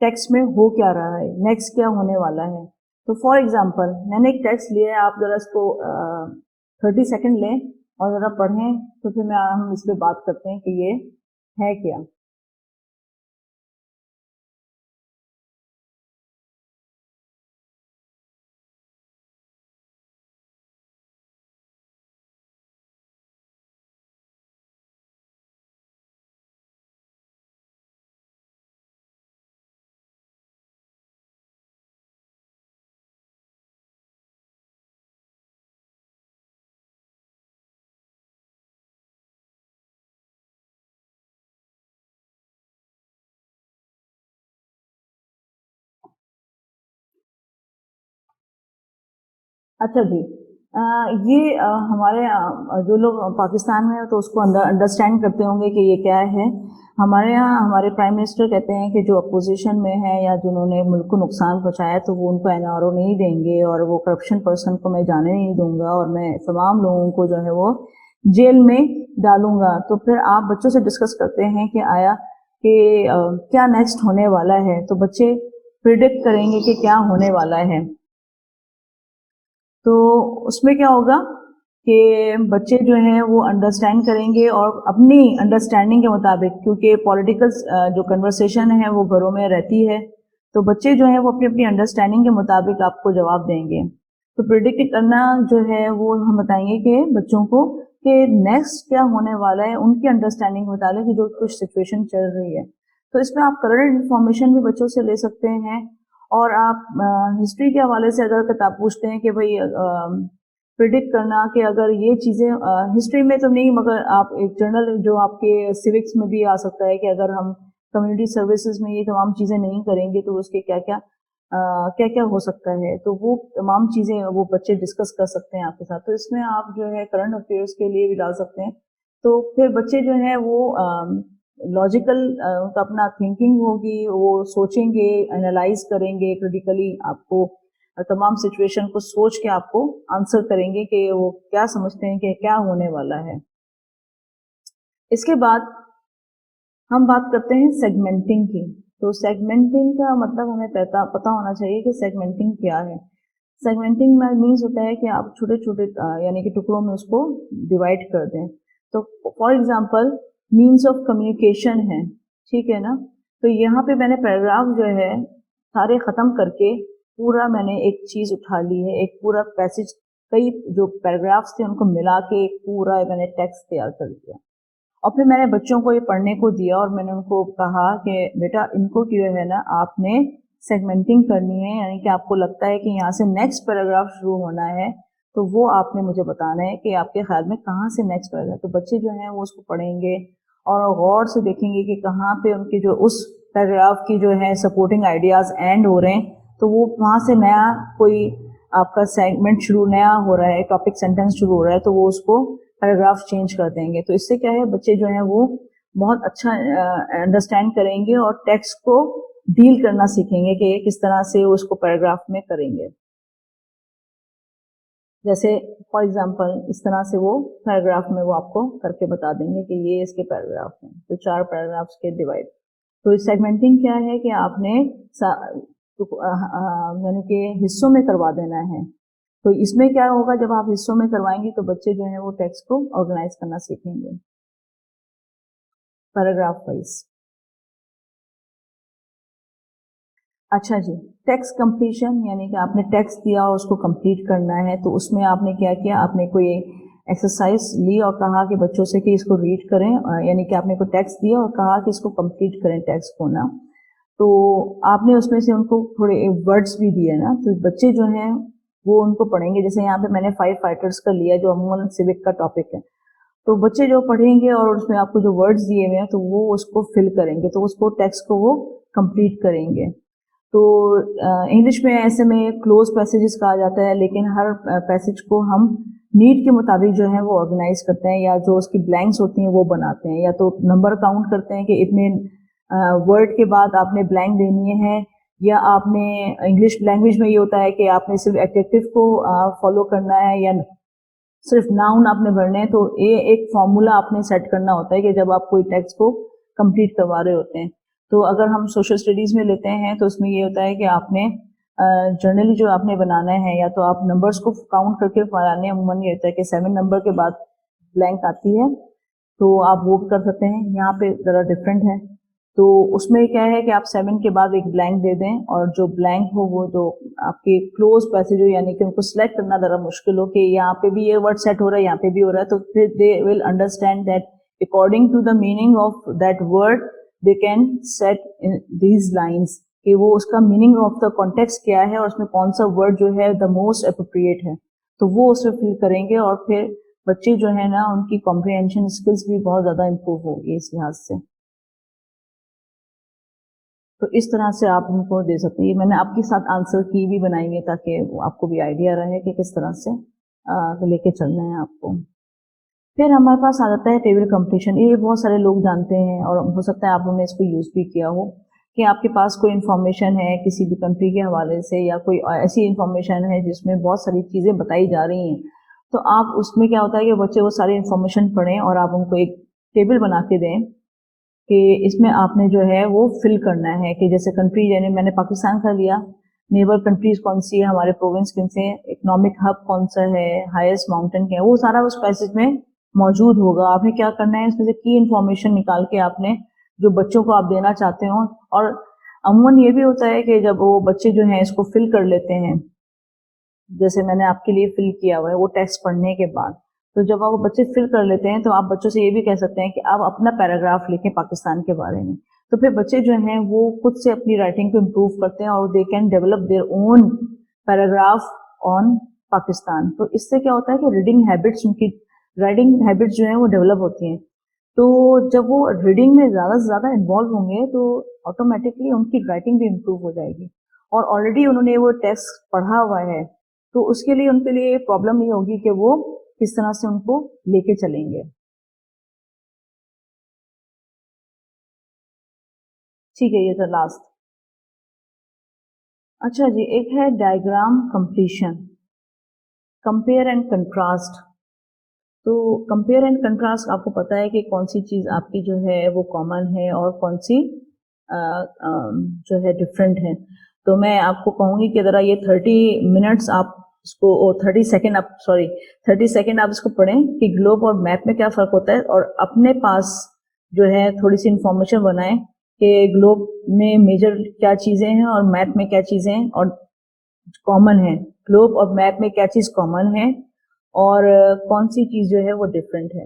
ٹیکسٹ میں ہو کیا رہا ہے, نیکسٹ کیا ہونے والا ہے. تو فار ایگزامپل میں نے ایک ٹیکسٹ لیا ہے, آپ ذرا اس کو 30 سیکنڈ لیں اور ذرا پڑھیں, تو پھر ہم اس پہ بات کرتے ہیں کہ یہ ہے کیا. اچھا جی, یہ ہمارے جو لوگ پاکستان میں تو اس کو انڈرسٹینڈ کرتے ہوں گے کہ یہ کیا ہے. ہمارے یہاں ہمارے پرائم منسٹر کہتے ہیں کہ جو اپوزیشن میں ہے یا جنہوں نے ملک کو نقصان پہنچایا تو وہ ان کو NRO نہیں دیں گے, اور وہ کرپشن پرسن کو میں جانے نہیں دوں گا, اور میں تمام لوگوں کو جو ہے وہ جیل میں ڈالوں گا. تو پھر آپ بچوں سے ڈسکس کرتے ہیں کہ آیا کہ کیا نیکسٹ ہونے والا ہے, تو بچے پریڈکٹ کریں گے کہ کیا ہونے والا ہے. تو اس میں کیا ہوگا کہ بچے جو ہیں وہ انڈرسٹینڈ کریں گے, اور اپنی انڈرسٹینڈنگ کے مطابق, کیونکہ پولیٹیکل جو کنورسیشن ہے وہ گھروں میں رہتی ہے, تو بچے جو ہیں وہ اپنی اپنی انڈرسٹینڈنگ کے مطابق آپ کو جواب دیں گے. تو پریڈکٹ کرنا جو ہے وہ ہم بتائیں گے کہ بچوں کو کہ نیکسٹ کیا ہونے والا ہے, ان کی انڈرسٹینڈنگ کے مطابق جو کچھ سچویشن چل رہی ہے. تو اس میں آپ کرنٹ انفارمیشن بھی بچوں سے لے سکتے ہیں, اور آپ ہسٹری کے حوالے سے اگر کتاب پوچھتے ہیں کہ بھئی پریڈکٹ کرنا کہ اگر یہ چیزیں ہسٹری میں تو نہیں, مگر آپ ایک جرنل جو آپ کے سیوکس میں بھی آ سکتا ہے کہ اگر ہم کمیونٹی سروسز میں یہ تمام چیزیں نہیں کریں گے تو اس کے کیا کیا ہو سکتا ہے, تو وہ تمام چیزیں وہ بچے ڈسکس کر سکتے ہیں آپ کے ساتھ. تو اس میں آپ جو ہے کرنٹ افیئرس کے لیے بھی ڈال سکتے ہیں. تو پھر بچے جو ہیں وہ لاجیکل اپنا تھنکنگ ہوگی, وہ سوچیں گے, انالائز کریں گے کریٹیکلی, آپ کو تمام سچویشن کو سوچ کے آپ کو آنسر کریں گے کہ وہ کیا سمجھتے ہیں کہ کیا ہونے والا ہے. اس کے بعد ہم بات کرتے ہیں سیگمنٹنگ کی. تو سیگمنٹنگ کا مطلب ہمیں پتا ہونا چاہیے کہ سیگمنٹنگ کیا ہے. سیگمنٹنگ میں مینس ہوتا ہے کہ آپ چھوٹے چھوٹے یعنی کہ ٹکڑوں میں اس کو ڈیوائڈ کر دیں. تو for example means of communication ہے, ٹھیک ہے نا. تو یہاں پہ میں نے پیراگراف جو ہے سارے ختم کر کے پورا میں نے ایک چیز اٹھا لی ہے, ایک پورا پیسج, کئی جو پیراگرافس تھے ان کو ملا کے ایک پورا میں نے ٹیکسٹ تیار کر دیا. اور پھر میں نے بچوں کو یہ پڑھنے کو دیا, اور میں نے ان کو کہا کہ بیٹا ان کو جو ہے نا آپ نے سیگمنٹنگ کرنی ہے, یعنی کہ آپ کو لگتا ہے کہ یہاں سے نیکسٹ پیراگراف شروع ہونا ہے, تو وہ آپ نے مجھے بتانا ہے کہ آپ کے خیال میں کہاں سے نیکسٹ پیراگراف. تو بچے جو ہیں وہ اس کو پڑھیں گے اور غور سے دیکھیں گے کہ کہاں پہ ان کی جو اس پیراگراف کی جو ہے سپورٹنگ آئیڈیاز اینڈ ہو رہے ہیں, تو وہ وہاں سے نیا کوئی آپ کا سیگمنٹ شروع نیا ہو رہا ہے, ٹاپک سینٹینس شروع ہو رہا ہے, تو وہ اس کو پیراگراف چینج کر دیں گے. تو اس سے کیا ہے بچے جو ہیں وہ بہت اچھا انڈرسٹینڈ کریں گے اور ٹیکسٹ کو ڈیل کرنا سیکھیں گے کہ کس طرح سے اس کو پیراگراف میں کریں گے. جیسے فار ایگزامپل اس طرح سے وہ پیراگراف میں وہ آپ کو کر کے بتا دیں گے کہ یہ اس کے پیراگراف ہیں، تو 4 پیراگرافس کے ڈیوائڈ. تو سیگمنٹنگ کیا ہے کہ آپ نے یعنی کہ حصوں میں کروا دینا ہے. تو اس میں کیا ہوگا، جب آپ حصوں میں کروائیں گے تو بچے جو ہیں وہ ٹیکسٹ کو آرگنائز کرنا سیکھیں گے پیراگراف وائز. اچھا جی، ٹیکسٹ کمپلیشن یعنی کہ آپ نے ٹیکسٹ دیا اور اس کو کمپلیٹ کرنا ہے، تو اس میں آپ نے کیا کیا، آپ نے کوئی ایکسرسائز لی اور کہا کہ بچوں سے کہ اس کو ریڈ کریں، یعنی کہ آپ نے کوئی ٹیکسٹ دیا اور کہا کہ اس کو کمپلیٹ کریں ٹیکسٹ کو نا. تو آپ نے اس میں سے ان کو تھوڑے ورڈس بھی دیے نا، تو بچے جو ہیں وہ ان کو پڑھیں گے. جیسے یہاں پہ میں نے 5 فائٹرس کا لیا جو عموماً سیوک کا ٹاپک ہے، تو بچے جو پڑھیں گے اور اس میں آپ کو جو ورڈز دیے ہوئے ہیں تو وہ اس کو فل کریں گے، تو اس کو ٹیکسٹ کو وہ کمپلیٹ کریں گے. تو انگلش میں ایسے میں کلوز پیسیجز کہا جاتا ہے، لیکن ہر پیسیج کو ہم نیڈ کے مطابق جو ہے وہ آرگنائز کرتے ہیں، یا جو اس کی بلینکس ہوتی ہیں وہ بناتے ہیں، یا تو نمبر کاؤنٹ کرتے ہیں کہ اتنے ورڈ کے بعد آپ نے بلینک دینی ہے، یا آپ نے انگلش لینگویج میں یہ ہوتا ہے کہ آپ نے صرف ایڈجیکٹو کو فالو کرنا ہے یا صرف ناؤن آپ نے بھرنے ہیں. تو یہ ایک فارمولا آپ نے سیٹ کرنا ہوتا ہے کہ جب آپ کوئی ٹیکسٹ کو کمپلیٹ کروا رہے ہوتے ہیں. تو اگر ہم سوشل اسٹڈیز میں لیتے ہیں تو اس میں یہ ہوتا ہے کہ آپ نے جرنلی جو آپ نے بنانا ہے، یا تو آپ نمبرز کو کاؤنٹ کر کے بنانے، عموماً یہ ہوتا ہے کہ 7 نمبر کے بعد بلینک آتی ہے، تو آپ وہ بھی کر سکتے ہیں. یہاں پہ ذرا ڈفرینٹ ہے، تو اس میں کیا ہے کہ آپ 7 کے بعد ایک بلینک دے دیں، اور جو بلینک ہو وہ جو آپ کے کلوز پیسج ہو، یعنی کہ ان کو سلیکٹ کرنا ذرا مشکل ہو کہ یہاں پہ بھی یہ ورڈ سیٹ ہو رہا ہے، یہاں پہ بھی ہو رہا ہے، تو پھر they will understand that according to the meaning of that word they can set these lines, کہ وہ اس کا میننگ آف دا کانٹیکسٹ کیا ہے اور اس میں کون سا ورڈ جو ہے دا موسٹ اپروپریٹ ہے، تو وہ اس میں فل کریں گے. اور پھر بچے جو ہے نا ان کی کمپریہنشن اسکلس بھی بہت زیادہ امپروو ہوگی اس لحاظ سے. تو اس طرح سے آپ ان کو دے سکتے ہیں. میں نے آپ کے ساتھ آنسر کی بھی بنائی ہے تاکہ آپ کو بھی آئیڈیا رہے کہ کس طرح سے لے کے چلنا ہے آپ کو. پھر ہمارے پاس آ جاتا ہے ٹیبل کمپلیشن. یہ بہت سارے لوگ جانتے ہیں اور ہو سکتا ہے آپ نے اس کو یوز بھی کیا ہو، کہ آپ کے پاس کوئی انفارمیشن ہے کسی بھی کنٹری کے حوالے سے، یا کوئی ایسی انفارمیشن ہے جس میں بہت ساری چیزیں بتائی جا رہی ہیں، تو آپ اس میں کیا ہوتا ہے کہ بچے وہ ساری انفارمیشن پڑھیں اور آپ ان کو ایک ٹیبل بنا کے دیں کہ اس میں آپ نے جو ہے وہ فل کرنا ہے. کہ جیسے کنٹری، یعنی میں نے پاکستان کا لیا، نیبر کنٹریز کون سی ہے، ہمارے پروونس کن سے، اکنامک ہب کون سا ہے، ہائیسٹ ماؤنٹین کیا ہے، وہ سارا اس پیسج میں موجود ہوگا. آپ نے کیا کرنا ہے، اس میں سے کی انفارمیشن نکال کے آپ نے جو بچوں کو آپ دینا چاہتے ہو. اور عموماً یہ بھی ہوتا ہے کہ جب وہ بچے جو ہیں اس کو فل کر لیتے ہیں، جیسے میں نے آپ کے لیے فل کیا ہوا ہے وہ ٹیکسٹ پڑھنے کے بعد، تو جب آپ بچے فل کر لیتے ہیں تو آپ بچوں سے یہ بھی کہہ سکتے ہیں کہ آپ اپنا پیراگراف لکھیں پاکستان کے بارے میں. تو پھر بچے جو ہیں وہ خود سے اپنی رائٹنگ کو امپروو کرتے ہیں اور they can develop their own paragraph on Pakistan. تو اس سے کیا ہوتا ہے کہ ریڈنگ ہیبٹس، ان کی رائٹنگ ہیبٹس جو ہیں وہ ڈیولپ ہوتی ہیں. تو جب وہ ریڈنگ میں زیادہ سے زیادہ انوالو ہوں گے تو آٹومیٹکلی ان کی رائٹنگ بھی امپروو ہو جائے گی. اور آلریڈی انہوں نے وہ ٹیکسٹ پڑھا ہوا ہے، تو اس کے لیے ان کے لیے یہ پرابلم نہیں ہوگی کہ وہ کس طرح سے ان کو لے کے چلیں گے. ٹھیک ہے، یہ تھا لاسٹ. اچھا جی، ایک ہے diagram completion, compare and contrast. تو کمپیئر اینڈ کنٹراسٹ آپ کو پتا ہے کہ کون سی چیز آپ کی جو ہے وہ کامن ہے اور کون سی جو ہے ڈفرینٹ ہے. تو میں آپ کو کہوں گی کہ ذرا یہ 30 منٹس آپ اس کو 30 سیکنڈ آپ اس کو پڑھیں کہ گلوب اور میپ میں کیا فرق ہوتا ہے، اور اپنے پاس جو ہے تھوڑی سی انفارمیشن بنائیں کہ گلوب میں میجر کیا چیزیں ہیں اور میپ میں کیا چیزیں ہیں اور کامن ہے. گلوب اور میپ میں کیا چیز کامن ہے اور کون سی چیز جو ہے وہ ڈفرینٹ ہے.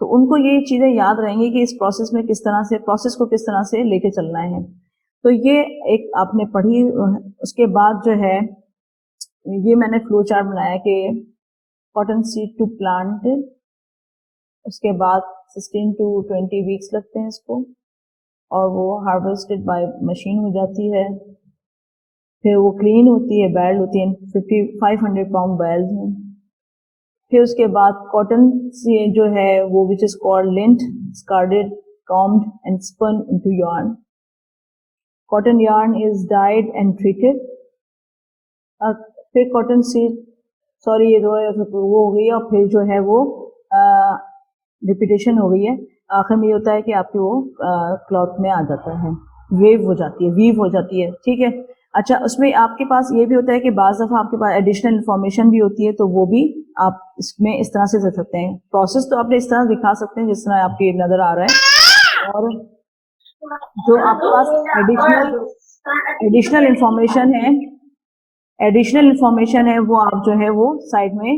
تو ان کو یہ چیزیں یاد رہیں گی کہ اس پروسیس میں پروسیس کو کس طرح سے لے کے چلنا ہے. تو یہ ایک آپ نے پڑھی. اس کے بعد جو ہے یہ میں نے فلو چارٹ بنایا کہ کاٹن سیڈ ٹو پلانٹ، اس کے بعد 16 to 20 ویکس لگتے ہیں اس کو، اور وہ ہارویسٹڈ بائی مشین ہو جاتی ہے. پھر وہ کلین ہوتی ہے، بیل ہوتی ہے، 500 پاؤنڈ بیلز ہیں. پھر اس کے بعد کاٹن جو ہے وہ which is called lint, discarded, combed and spun into yarn. Cotton yarn is dyed and treated. پھر کاٹن سیڈ یہ وہ ہو گئی ہے، اور پھر جو ہے وہ ریپیٹیشن ہو گئی ہے. آخر میں یہ ہوتا ہے کہ آپ کے وہ کلاتھ میں آ جاتا ہے، ویو ہو جاتی ہے. ٹھیک ہے. اچھا، اس میں آپ کے پاس یہ بھی ہوتا ہے کہ بعض دفعہ آپ کے پاس ایڈیشنل انفارمیشن بھی ہوتی ہے، تو وہ بھی آپ اس میں اس طرح سے دے سکتے ہیں. پروسیس تو آپ نے اس طرح دکھا سکتے ہیں جس طرح آپ کی نظر آ رہا ہے، اور جو آپ کے پاس ایڈیشنل انفارمیشن ہے وہ آپ جو ہے وہ سائڈ میں،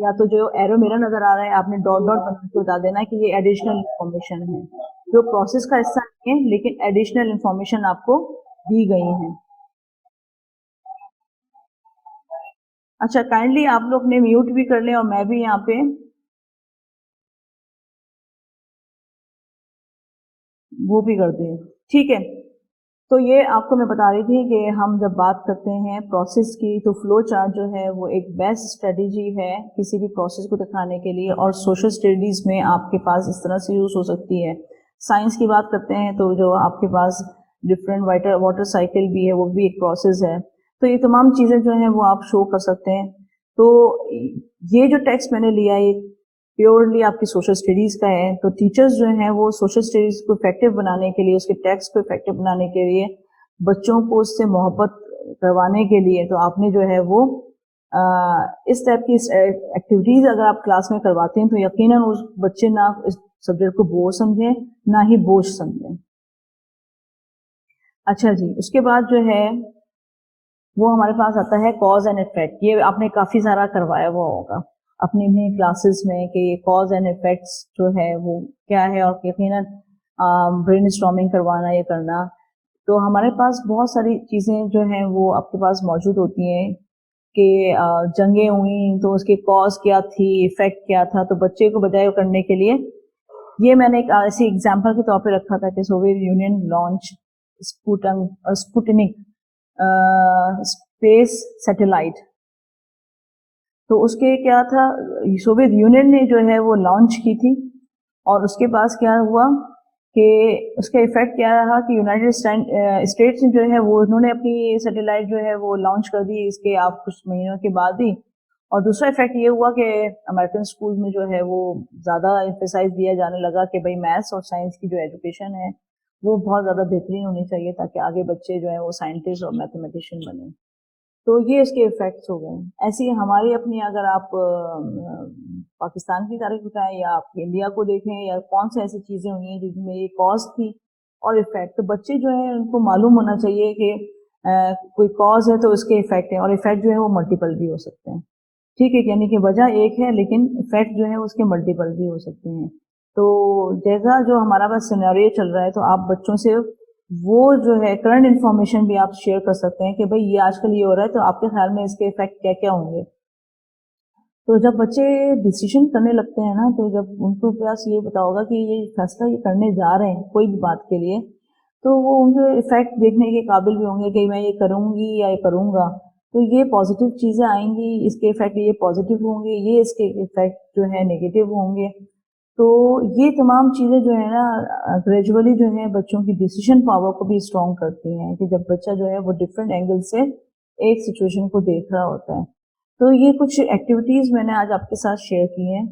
یا تو جو ایرو میرا نظر آ رہا ہے آپ نے ڈاٹ ڈاٹ بنا کے بتا دینا کہ یہ ایڈیشنل انفارمیشن ہے، جو پروسیس کا حصہ نہیں ہے لیکن ایڈیشنل انفارمیشن آپ کو دی گئی ہیں. اچھا، کائنڈلی آپ لوگ نے میوٹ بھی کر لیں اور میں بھی یہاں پہ وہ بھی کر دیں. ٹھیک ہے. تو یہ آپ کو میں بتا رہی تھی کہ ہم جب بات کرتے ہیں پروسیس کی تو فلو چارٹ جو ہے وہ ایک بیسٹ اسٹریٹجی ہے کسی بھی پروسیس کو دکھانے کے لیے، اور سوشل اسٹڈیز میں آپ کے پاس اس طرح سے یوز ہو سکتی ہے. سائنس کی بات کرتے ہیں تو جو آپ کے پاس ڈفرینٹ واٹر سائیکل بھی ہے، وہ بھی ایک پروسیس ہے. تو یہ تمام چیزیں جو ہیں وہ آپ شو کر سکتے ہیں. تو یہ جو ٹیکسٹ میں نے لیا یہ پیورلی آپ کی سوشل اسٹڈیز کا ہے. تو ٹیچرز جو ہیں وہ سوشل اسٹڈیز کو افیکٹو بنانے کے لیے، اس کے ٹیکسٹ کو افیکٹو بنانے کے لیے، بچوں کو اس سے محبت کروانے کے لیے، تو آپ نے جو ہے وہ اس ٹائپ کی ایکٹیویٹیز اگر آپ کلاس میں کرواتے ہیں تو یقیناً اس بچے نہ اس سبجیکٹ کو بور سمجھیں نہ ہی بوجھ سمجھیں. اچھا جی، اس کے بعد جو ہے وہ ہمارے پاس آتا ہے کاز اینڈ افیکٹ. یہ آپ نے کافی سارا کروایا ہوا ہوگا اپنی کلاسز میں کہ یہ کاز اینڈ افیکٹس جو ہے وہ کیا ہے، اور یقیناً برین اسٹارمنگ کروانا یہ کرنا. تو ہمارے پاس بہت ساری چیزیں جو ہیں وہ آپ کے پاس موجود ہوتی ہیں کہ جنگیں ہوئیں تو اس کے کاز کیا تھی، افیکٹ کیا تھا. تو بچے کو بجائے کرنے کے لیے یہ میں نے ایک ایسی اگزامپل کے طور پہ رکھا تھا کہ Soviet union launch Sputnik space satellite. تو اس کے کیا تھا، سوویت یونین نے جو ہے وہ لانچ کی تھی، اور اس کے پاس کیا ہوا کہ اس کا افیکٹ کیا رہا کہ یونائٹڈ اسٹیٹس جو ہے وہ انہوں نے اپنی سیٹلائٹ جو ہے وہ لانچ کر دی اس کے آپ کچھ مہینوں کے بعد ہی. اور دوسرا افیکٹ یہ ہوا کہ امریکن اسکول میں جو ہے وہ زیادہ ایمفیسائز دیا جانے لگا کہ بھائی میتھس اور سائنس کی جو ایجوکیشن ہے وہ بہت زیادہ بہترین ہونی چاہیے تاکہ آگے بچے جو ہیں وہ سائنٹسٹ اور میتھمیٹیشین بنیں. تو یہ اس کے افیکٹس ہو گئے. ایسی ہماری اپنی اگر آپ پاکستان کی تاریخ اٹھائیں یا آپ انڈیا کو دیکھیں یا کون سی ایسی چیزیں ہوئی ہیں جن میں یہ کاز تھی اور افیکٹ، تو بچے جو ہیں ان کو معلوم ہونا چاہیے کہ کوئی کاز ہے تو اس کے افیکٹ ہیں، اور افیکٹ جو ہے وہ ملٹیپل بھی ہو سکتے ہیں. ٹھیک ہے، یعنی کہ وجہ ایک ہے لیکن افیکٹ جو ہے اس کے ملٹیپل بھی ہو سکتے ہیں. تو جیسا جو ہمارا پاس سیناریو چل رہا ہے تو آپ بچوں سے وہ جو ہے کرنٹ انفارمیشن بھی آپ شیئر کر سکتے ہیں کہ بھئی یہ آج کل یہ ہو رہا ہے تو آپ کے خیال میں اس کے افیکٹ کیا کیا ہوں گے. تو جب بچے ڈیسیشن کرنے لگتے ہیں نا، تو جب ان کو پاس یہ پتا ہوگا کہ یہ فیصلہ یہ کرنے جا رہے ہیں کوئی بھی بات کے لیے، تو وہ ان کے افیکٹ دیکھنے کے قابل بھی ہوں گے کہ میں یہ کروں گی یا یہ کروں گا تو یہ پازیٹیو چیزیں آئیں گی، اس کے افیکٹ یہ پازیٹیو ہوں گے، یہ اس کے افیکٹ جو ہے نیگیٹو ہوں گے. تو یہ تمام چیزیں جو ہے نا گریجولی جو ہے بچوں کی ڈیسیشن پاور کو بھی اسٹرانگ کرتی ہیں کہ جب بچہ جو ہے وہ ڈفرینٹ اینگل سے ایک سچویشن کو دیکھ رہا ہوتا ہے. تو یہ کچھ ایکٹیویٹیز میں نے آج آپ کے ساتھ شیئر کی ہیں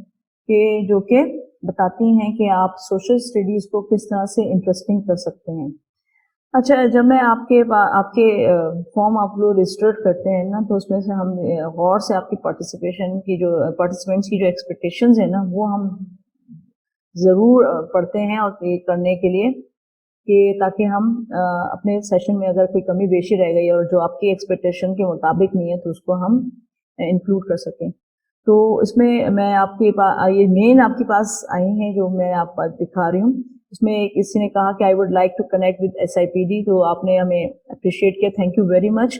کہ جو کہ بتاتی ہیں کہ آپ سوشل اسٹڈیز کو کس طرح سے انٹرسٹنگ کر سکتے ہیں. اچھا، جب میں آپ کے فارم آپ لوگ رجسٹر کرتے ہیں نا تو اس میں سے ہم غور سے آپ کی پارٹیسپینٹس کی جو ایکسپیکٹیشنز ہیں نا وہ ہم ضرور پڑھتے ہیں اور کرنے کے لیے کہ تاکہ ہم اپنے سیشن میں اگر کوئی کمی بیشی رہ گئی اور جو آپ کی ایکسپیکٹیشن کے مطابق نہیں ہے تو اس کو ہم انکلوڈ کر سکیں. تو اس میں میں آپ کے پاس یہ مین آپ کے پاس آئی ہیں جو میں آپ کو دکھا رہی ہوں. اس میں کسی نے کہا کہ I would like to connect with SIPD, تو آپ نے ہمیں اپریشیٹ کیا, تھینک یو ویری مچ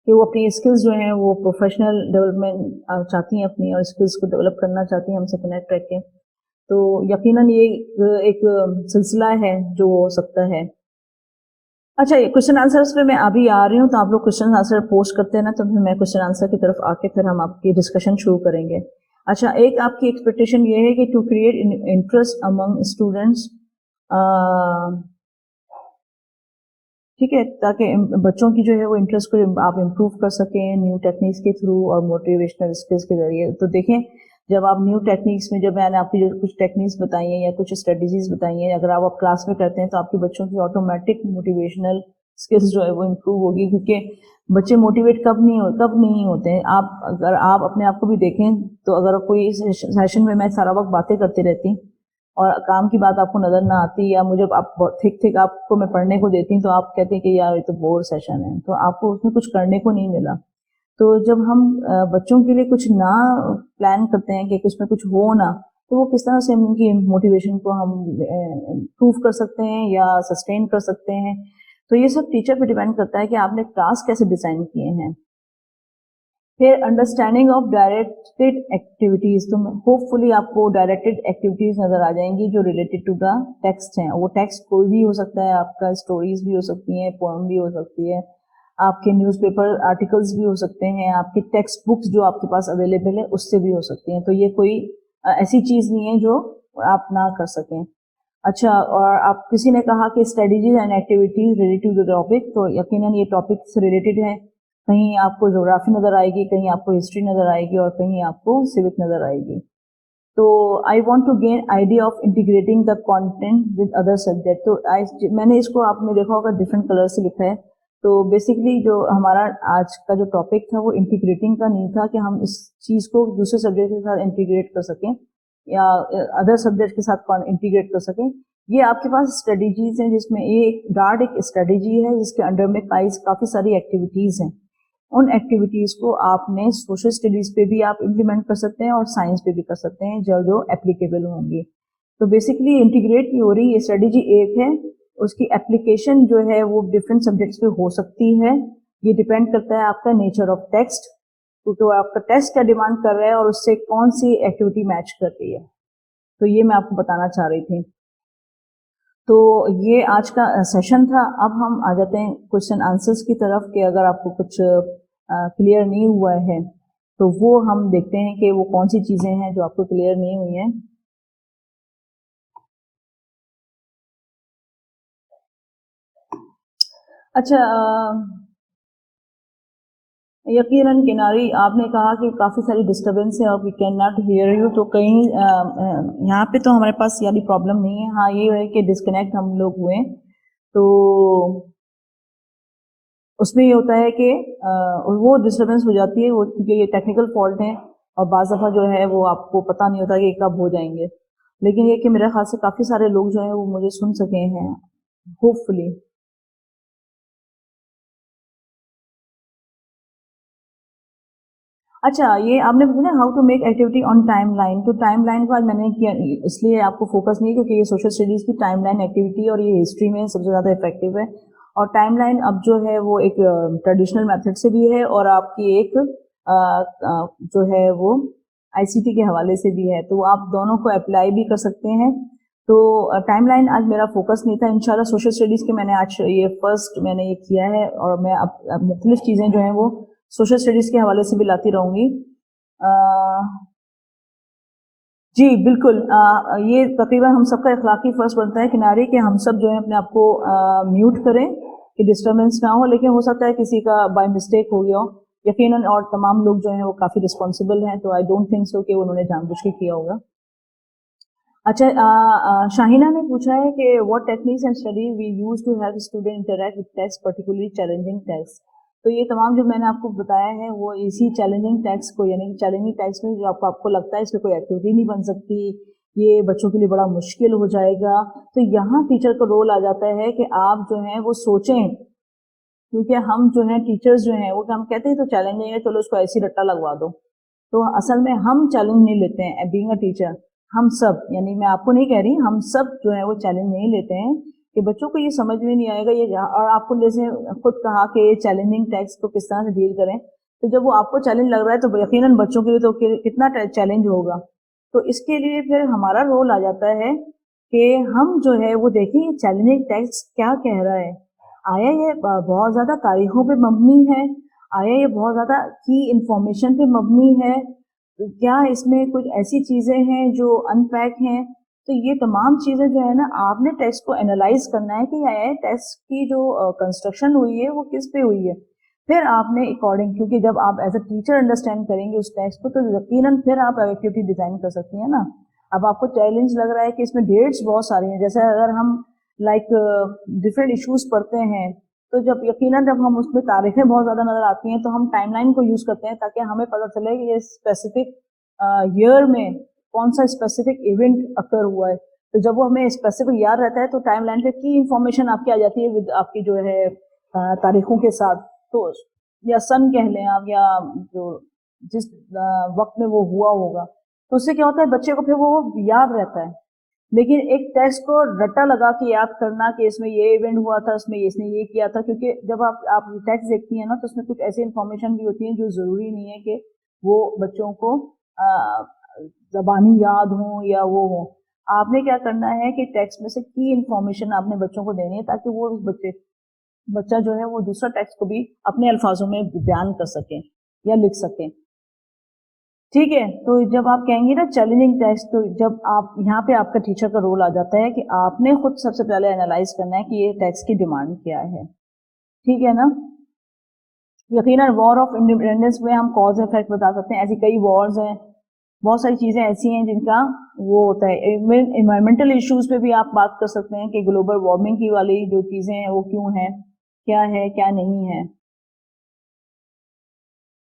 کہ وہ اپنی اسکلز جو ہیں وہ پروفیشنل ڈیولپمنٹ چاہتی ہیں اپنی, اور اسکلز کو ڈیولپ کرنا چاہتی ہیں ہم سے کنیکٹ رہ کے. تو یقیناً یہ ایک سلسلہ ہے جو ہو سکتا ہے. اچھا, یہ کوشچن آنسرس پہ میں ابھی آ رہی ہوں, تو آپ لوگ کوشچن آنسر پوسٹ کرتے ہیں نا, تو پھر میں کوشچن آنسر کی طرف آ کے پھر ہم آپ کی ڈسکشن شروع کریں گے. اچھا, ایک آپ کی ایکسپیکٹیشن یہ ہے کہ to create interest among students, ٹھیک ہے, تاکہ بچوں کی جو ہے وہ انٹرسٹ کو آپ امپروو کر سکیں نیو ٹیکنیکس کے تھرو اور موٹیویشنل اسکلس کے ذریعے. تو دیکھیں, جب آپ نیو ٹیکنیکس میں, جب میں نے آپ کی جو کچھ ٹیکنیکس بتائی ہیں یا کچھ اسٹریٹجیز بتائی ہیں, اگر آپ کلاس میں کرتے ہیں تو آپ کے بچوں کی آٹومیٹک موٹیویشنل اسکلس جو ہے وہ امپروو ہوگی, کیونکہ بچے موٹیویٹ کب نہیں ہوتے ہیں. آپ اگر آپ اپنے آپ کو بھی دیکھیں تو اگر کوئی سیشن میں میں سارا وقت باتیں کرتی رہتی اور کام کی بات آپ کو نظر نہ آتی, یا مجھے آپ ٹھیک آپ کو میں پڑھنے کو دیتی ہوں تو آپ کہتے ہیں کہ یار یہ تو بور سیشن ہے, تو آپ کو اس میں کچھ کرنے کو نہیں ملا. تو جب ہم بچوں کے لیے کچھ نہ پلان کرتے ہیں کہ اس میں کچھ ہو نہ, تو وہ کس طرح سے ان کی موٹیویشن کو ہم امپروو کر سکتے ہیں یا سسٹین کر سکتے ہیں. تو یہ سب ٹیچر پہ ڈیپینڈ کرتا ہے کہ آپ نے کلاس کیسے ڈیزائن کیے ہیں. پھر انڈرسٹینڈنگ آف ڈائریکٹڈ ایکٹیویٹیز, تو ہوپ فلی آپ کو ڈائریکٹڈ ایکٹیویٹیز نظر آ جائیں گی جو ریلیٹڈ ٹو دا ٹیکسٹ ہیں. وہ ٹیکسٹ کوئی بھی ہو سکتا ہے, آپ کا اسٹوریز بھی ہو سکتی ہیں, پوئم بھی ہو سکتی ہے, آپ کے نیوز پیپر آرٹیکلس بھی ہو سکتے ہیں, آپ کی ٹیکسٹ بکس جو آپ کے پاس اویلیبل ہے اس سے بھی ہو سکتی ہیں. تو یہ کوئی ایسی چیز نہیں ہے جو آپ نہ کر سکیں. اچھا, اور آپ کسی نے کہا کہ strategies and activities related to the topic, تو یقیناً یہ ٹاپک سے ریلیٹڈ ہے. کہیں آپ کو جغرافی نظر آئے گی, کہیں آپ کو ہسٹری نظر آئے گی, اور کہیں آپ کو سوک نظر آئے گی. تو I want to gain idea of integrating the content with other subject. تو میں نے اس کو آپ نے دیکھا ہوگا ڈفرینٹ کلر سے لکھا ہے. تو بیسکلی جو ہمارا آج کا جو ٹاپک تھا وہ انٹیگریٹنگ کا نہیں تھا کہ ہم اس چیز کو دوسرے سبجیکٹ کے ساتھ انٹیگریٹ کر سکیں یا ادر سبجیکٹ کے ساتھ انٹیگریٹ کر سکیں. یہ آپ کے پاس اسٹریٹجیز ہیں, جس میں ایک ڈارٹ ایک اسٹریٹجی ہے جس کے انڈر میں کافی ساری ایکٹیویٹیز ہیں. ان ایکٹیویٹیز کو آپ نے سوشل اسٹڈیز پہ بھی آپ امپلیمنٹ کر سکتے ہیں اور سائنس پہ بھی کر سکتے ہیں جو اپلیکیبل ہوں گی. تو بیسکلی انٹیگریٹ کی ہو رہی یہ اسٹریٹجی ایک ہے, اس کی اپلیکیشن جو ہے وہ ڈفرینٹ سبجیکٹس پہ ہو سکتی ہے. یہ ڈیپینڈ کرتا ہے آپ کا نیچر آف ٹیکسٹ, کیونکہ آپ کا ٹیکسٹ کیا ڈیمانڈ کر رہا ہے اور اس سے کون سی ایکٹیویٹی میچ کر رہی ہے. تو یہ میں آپ کو بتانا چاہ رہی تھی. تو یہ آج کا سیشن تھا. اب ہم آ جاتے ہیں کوشچن آنسرس کی طرف, کہ اگر آپ کو کچھ کلیئر نہیں ہوا ہے تو وہ ہم دیکھتے ہیں کہ وہ کون سی چیزیں ہیں جو آپ کو کلیئر نہیں ہوئی ہیں. اچھا, یقیناً کناری آپ نے کہا کہ کافی ساری ڈسٹربنس ہے اور we can not hear you. تو کہیں یہاں پہ تو ہمارے پاس یعنی پرابلم نہیں ہے. ہاں یہ ہے کہ ڈسکنیکٹ ہم لوگ ہوئے, تو اس میں یہ ہوتا ہے کہ وہ ڈسٹربنس ہو جاتی ہے, وہ کیونکہ یہ ٹیکنیکل فالٹ ہیں اور بعض دفعہ جو ہے وہ آپ کو پتہ نہیں ہوتا کہ کب ہو جائیں گے. لیکن یہ کہ میرے خیال سے کافی سارے لوگ جو ہیں وہ مجھے سن سکے ہیں ہوپ فلی. اچھا, یہ آپ نے پوچھا نا how to make activity on timeline. تو ٹائم لائن کو آج میں نے کیا اس لیے آپ کو فوکس نہیں کیونکہ یہ سوشل اسٹڈیز کی ٹائم لائن ایکٹیویٹی اور یہ ہسٹری میں سب سے زیادہ افیکٹو ہے. اور ٹائم لائن اب جو ہے وہ ایک ٹریڈیشنل میتھڈ سے بھی ہے اور آپ کی ایک جو ہے وہ ICT کے حوالے سے بھی ہے, تو آپ دونوں کو اپلائی بھی کر سکتے ہیں. تو ٹائم لائن آج میرا فوکس نہیں تھا. انشاءاللہ سوشل اسٹڈیز کے میں نے آج یہ فرسٹ میں نے یہ کیا ہے, اور میں اب مختلف چیزیں جو ہیں وہ سوشل اسٹڈیز کے حوالے سے بھی لاتی رہوں گی. جی بالکل, یہ تقریباً ہم سب کا اخلاقی فرض بنتا ہے کنارے کہ ہم سب جو ہے اپنے آپ کو میوٹ کریں کہ ڈسٹربنس نہ ہو. لیکن ہو سکتا ہے کسی کا بائی مسٹیک ہو گیا ہو یقیناً, اور تمام لوگ جو ہیں وہ کافی رسپانسبل ہیں, تو آئی ڈونٹ تھنک سو کہ انہوں نے جان بوجھ کے کیا ہوگا. اچھا, شاہینہ نے پوچھا ہے کہ what techniques and study we use to help student interact with text particularly challenging text. تو یہ تمام جو میں نے آپ کو بتایا ہے وہ اسی چیلنجنگ ٹیکسٹ کو, یعنی چیلنجنگ ٹیکسٹ میں جو آپ کو لگتا ہے اس پہ کوئی ایکٹیویٹی نہیں بن سکتی, یہ بچوں کے لیے بڑا مشکل ہو جائے گا, تو یہاں ٹیچر کا رول آ جاتا ہے کہ آپ جو ہیں وہ سوچیں, کیونکہ ہم جو ہیں ٹیچرز جو ہیں وہ ہم کہتے ہیں تو چیلنجنگ ہے, چلو اس کو ایسی رٹا لگوا دو. تو اصل میں ہم چیلنج نہیں لیتے ہیں بینگ اے ٹیچر. ہم سب, یعنی میں آپ کو نہیں کہہ رہی, ہم سب جو ہے وہ چیلنج نہیں لیتے ہیں کہ بچوں کو یہ سمجھ میں نہیں آئے گا یہ. اور آپ کو جیسے خود کہا کہ یہ چیلنجنگ ٹیکسٹ کو کس طرح سے ڈیل کریں, تو جب وہ آپ کو چیلنج لگ رہا ہے تو یقیناً بچوں کے لیے تو کتنا چیلنج ہوگا. تو اس کے لیے پھر ہمارا رول آ جاتا ہے کہ ہم جو ہے وہ دیکھیں چیلنجنگ ٹیکسٹ کیا کہہ رہا ہے. آیا یہ بہت زیادہ تاریخوں پہ مبنی ہے, آیا یہ بہت زیادہ کی انفارمیشن پہ مبنی ہے, کیا اس میں کچھ ایسی چیزیں ہیں جو ان پیک ہیں. تو یہ تمام چیزیں جو ہے نا آپ نے ٹیکسٹ کو انالائز کرنا ہے کہ یہ ٹیکسٹ کی جو کنسٹرکشن ہوئی ہے وہ کس پہ ہوئی ہے. پھر آپ نے اکارڈنگ, کیونکہ جب آپ ایز اے ٹیچر انڈرسٹینڈ کریں گے اس ٹیکسٹ کو تو یقیناً پھر آپ ایکٹیویٹی ڈیزائن کر سکتی ہیں نا. اب آپ کو چیلنج لگ رہا ہے کہ اس میں ڈیٹس بہت ساری ہیں, جیسے اگر ہم لائک ڈفرینٹ ایشوز پڑھتے ہیں تو جب یقیناً جب ہم اس میں تاریخیں بہت زیادہ نظر آتی ہیں تو ہم ٹائم لائن کو یوز کرتے ہیں تاکہ ہمیں پتہ چلے کہ یہ اسپیسیفک ایئر میں کون سا اسپیسیفک ایونٹ اکر ہوا ہے. تو جب وہ ہمیں اسپیسیفک یاد رہتا ہے تو ٹائم لائن پہ کی انفارمیشن آپ کی آ جاتی ہے ود آپ کی جو ہے تاریخوں کے ساتھ. تو یا سن کہہ لیں آپ, یا جو جس وقت میں وہ ہوا ہوگا, تو اس سے کیا ہوتا ہے بچے کو پھر وہ یاد رہتا ہے. لیکن ایک ٹیکسٹ کو رٹا لگا کے یاد کرنا کہ اس میں یہ ایونٹ ہوا تھا, اس میں اس نے یہ کیا تھا, کیونکہ جب آپ ٹیکسٹ دیکھتی ہیں نا تو اس میں کچھ ایسی انفارمیشن بھی ہوتی ہیں جو ضروری نہیں ہے کہ وہ بچوں کو زبانی یاد ہوں یا وہ ہوں. آپ نے کیا کرنا ہے کہ ٹیکسٹ میں سے کی انفارمیشن آپ نے بچوں کو دینی ہے تاکہ وہ بچہ جو ہے وہ دوسرا ٹیکسٹ کو بھی اپنے الفاظوں میں بیان کر سکیں یا لکھ سکیں. ٹھیک ہے, تو جب آپ کہیں گے نا چیلنجنگ ٹیکسٹ, تو جب آپ یہاں پہ آپ کا ٹیچر کا رول آ جاتا ہے کہ آپ نے خود سب سے پہلے انالائز کرنا ہے کہ یہ ٹیکسٹ کی ڈیمانڈ کیا ہے. ٹھیک ہے نا. یقیناً وار آف انڈیپینڈنس میں ہم کاز افیکٹ بتا سکتے ہیں, ایسی کئی وارز ہیں, بہت ساری چیزیں ایسی ہیں جن کا وہ ہوتا ہے. انوائرمنٹل ایشوز پہ بھی آپ بات کر سکتے ہیں کہ گلوبل وارمنگ کی والی جو چیزیں ہیں وہ کیوں ہیں, کیا ہے کیا نہیں ہے.